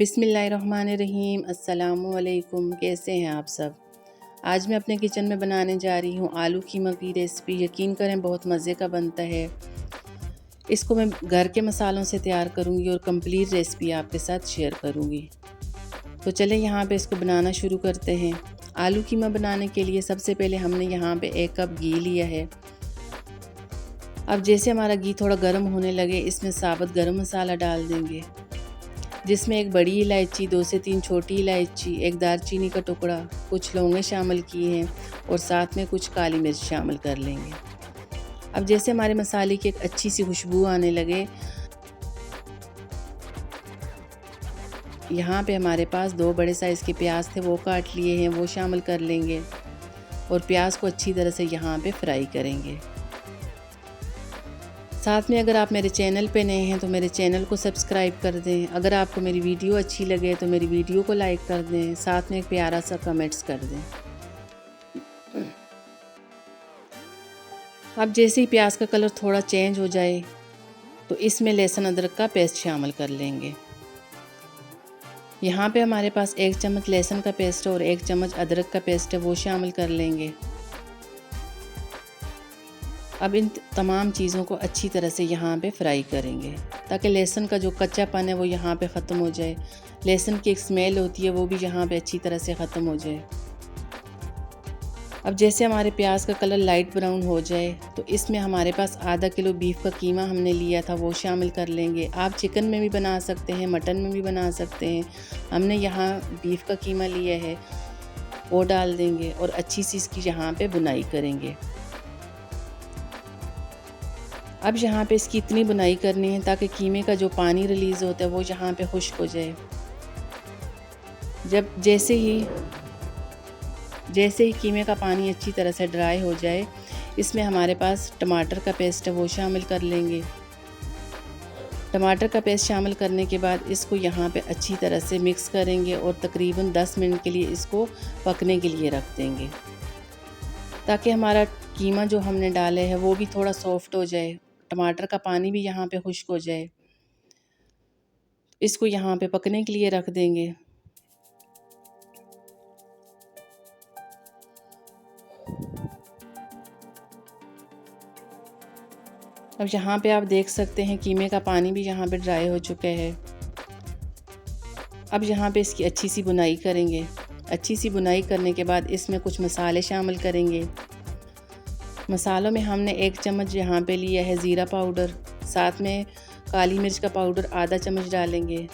बिस्मिल्लाहिर्रहमानिर्रहीम। अस्सलामुअलैकुम। कैसे हैं आप सब। आज मैं अपने किचन में बनाने जा रही हूँ आलू कीमा की रेसिपी। यकीन करें बहुत मज़े का बनता है। इसको मैं घर के मसालों से तैयार करूँगी और कंप्लीट रेसिपी आपके साथ शेयर करूँगी। तो चलें यहाँ पे इसको बनाना शुरू करते हैं। आलू कीमा बनाने के लिए सबसे पहले हमने यहाँ पे 1 कप घी लिया है। अब जैसे हमारा घी थोड़ा गर्म होने लगे, इसमें साबुत गरम मसाला डाल देंगे, जिसमें एक बड़ी इलायची, 2 से 3 छोटी इलायची, एक दालचीनी का टुकड़ा, कुछ लौंगे शामिल किए हैं और साथ में कुछ काली मिर्च शामिल कर लेंगे। अब जैसे हमारे मसाले की एक अच्छी सी खुशबू आने लगे, यहाँ पे हमारे पास 2 बड़े साइज़ के प्याज थे, वो काट लिए हैं, वो शामिल कर लेंगे और प्याज को अच्छी तरह से यहाँ पे फ्राई करेंगे। साथ में अगर आप मेरे चैनल पे नए हैं तो मेरे चैनल को सब्सक्राइब कर दें। अगर आपको मेरी वीडियो अच्छी लगे तो मेरी वीडियो को लाइक कर दें, साथ में एक प्यारा सा कमेंट्स कर दें। अब जैसे ही प्याज का कलर थोड़ा चेंज हो जाए तो इसमें लहसुन अदरक का पेस्ट शामिल कर लेंगे। यहाँ पे हमारे पास 1 चम्मच लहसुन का पेस्ट और 1 चम्मच अदरक का पेस्ट है, वो शामिल कर लेंगे। अब इन तमाम चीज़ों को अच्छी तरह से यहाँ पे फ्राई करेंगे ताकि लहसुन का जो कच्चापन है वो यहाँ पे ख़त्म हो जाए। लहसुन की एक स्मेल होती है वो भी यहाँ पे अच्छी तरह से ख़त्म हो जाए। अब जैसे हमारे प्याज का कलर लाइट ब्राउन हो जाए तो इसमें हमारे पास आधा किलो बीफ का कीमा हमने लिया था, वो शामिल कर लेंगे। आप चिकन में भी बना सकते हैं, मटन में भी बना सकते हैं। हमने यहाँ बीफ का कीमा लिया है, वो डाल देंगे और अच्छी सी इसकी यहाँ पे बुनाई करेंगे। अब यहाँ पे इसकी इतनी बुनाई करनी है ताकि कीमे का जो पानी रिलीज़ होता है वो यहाँ पे खुश्क हो जाए। जैसे ही कीमे का पानी अच्छी तरह से ड्राई हो जाए, इसमें हमारे पास टमाटर का पेस्ट है, वो शामिल कर लेंगे। टमाटर का पेस्ट शामिल करने के बाद इसको यहाँ पे अच्छी तरह से मिक्स करेंगे और तकरीबन 10 मिनट के लिए इसको पकने के लिए रख देंगे ताकि हमारा कीमा जो हमने डाले है वो भी थोड़ा सॉफ्ट हो जाए, टमाटर का पानी भी यहाँ पे खुश्क हो जाए। इसको यहाँ पे पकने के लिए रख देंगे। अब यहाँ पे आप देख सकते हैं कीमे का पानी भी यहाँ पे ड्राई हो चुका है। अब यहाँ पे इसकी अच्छी सी बुनाई करेंगे। अच्छी सी बुनाई करने के बाद इसमें कुछ मसाले शामिल करेंगे। मसालों में हमने 1 चम्मच यहाँ पे लिया है ज़ीरा पाउडर, साथ में काली मिर्च का पाउडर आधा चम्मच डालेंगे,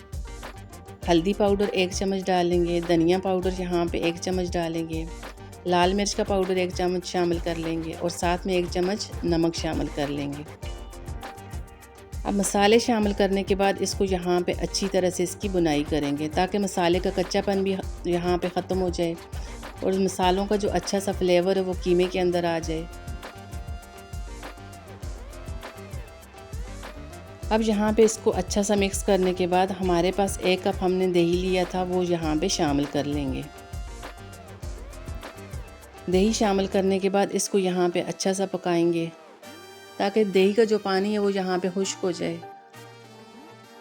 हल्दी पाउडर 1 चम्मच डालेंगे, धनिया पाउडर यहाँ पे 1 चम्मच डालेंगे, लाल मिर्च का पाउडर 1 चम्मच शामिल कर लेंगे और साथ में 1 चम्मच नमक शामिल कर लेंगे। अब मसाले शामिल करने के बाद इसको यहाँ पे अच्छी तरह से इसकी बुनाई करेंगे ताकि मसाले का कच्चापन भी यहाँ पे ख़त्म हो जाए और मसालों का जो अच्छा सा फ्लेवर है वो कीमे के अंदर आ जाए। अब यहाँ पे इसको अच्छा सा मिक्स करने के बाद हमारे पास 1 कप हमने दही लिया था, वो यहाँ पे शामिल कर लेंगे। दही शामिल करने के बाद इसको यहाँ पे अच्छा सा पकाएंगे ताकि दही का जो पानी है वो यहाँ पे खुश्क हो जाए।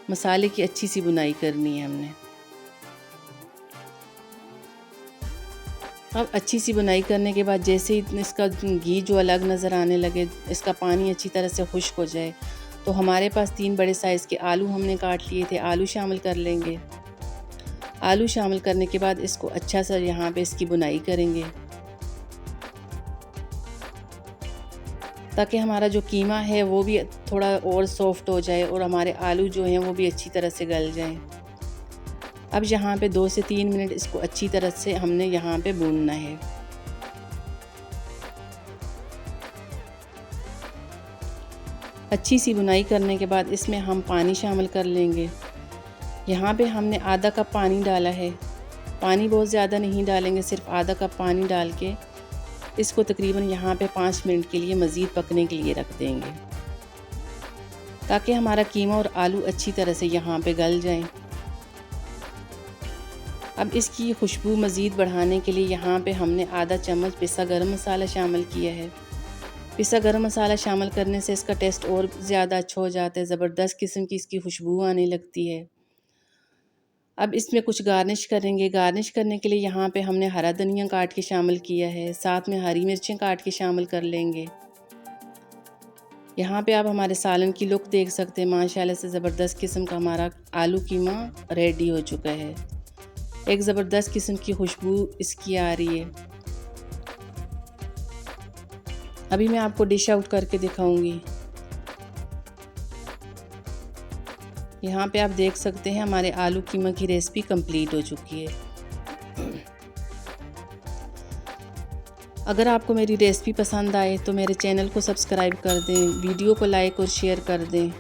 मसाले की अच्छी सी बुनाई करनी है हमने। अब अच्छी सी बुनाई करने के बाद जैसे ही इसका घी जो अलग नज़र आने लगे, इसका पानी अच्छी तरह से खुश्क हो जाए, तो हमारे पास 3 बड़े साइज़ के आलू हमने काट लिए थे, आलू शामिल कर लेंगे। आलू शामिल करने के बाद इसको अच्छा सा यहाँ पे इसकी बुनाई करेंगे ताकि हमारा जो कीमा है वो भी थोड़ा और सॉफ्ट हो जाए और हमारे आलू जो हैं वो भी अच्छी तरह से गल जाएं। अब यहाँ पे 2 से 3 मिनट इसको अच्छी तरह से हमने यहाँ पे भूनना है। अच्छी सी बुनाई करने के बाद इसमें हम पानी शामिल कर लेंगे। यहाँ पे हमने आधा कप पानी डाला है। पानी बहुत ज़्यादा नहीं डालेंगे, सिर्फ आधा कप पानी डाल के इसको तकरीबन यहाँ पे 5 मिनट के लिए मज़ीद पकने के लिए रख देंगे ताकि हमारा कीमा और आलू अच्छी तरह से यहाँ पे गल जाएं। अब इसकी खुशबू मज़ीद बढ़ाने के लिए यहाँ पे हमने आधा चम्मच पिसा गरम मसाला शामिल किया है। पिसा गरम मसाला शामिल करने से इसका टेस्ट और ज़्यादा अच्छा हो जाता है, ज़बरदस्त किस्म की इसकी खुशबू आने लगती है। अब इसमें कुछ गार्निश करेंगे। गार्निश करने के लिए यहाँ पे हमने हरा धनिया काट के शामिल किया है, साथ में हरी मिर्चें काट के शामिल कर लेंगे। यहाँ पे आप हमारे सालन की लुक देख सकते हैं। माशाल्लाह से ज़बरदस्त किस्म का हमारा आलू कीमा रेडी हो चुका है। एक ज़बरदस्त किस्म की खुशबू इसकी आ रही है। अभी मैं आपको डिश आउट करके दिखाऊंगी। यहाँ पे आप देख सकते हैं हमारे आलू कीमा की रेसिपी कंप्लीट हो चुकी है। अगर आपको मेरी रेसिपी पसंद आए तो मेरे चैनल को सब्सक्राइब कर दें, वीडियो को लाइक और शेयर कर दें।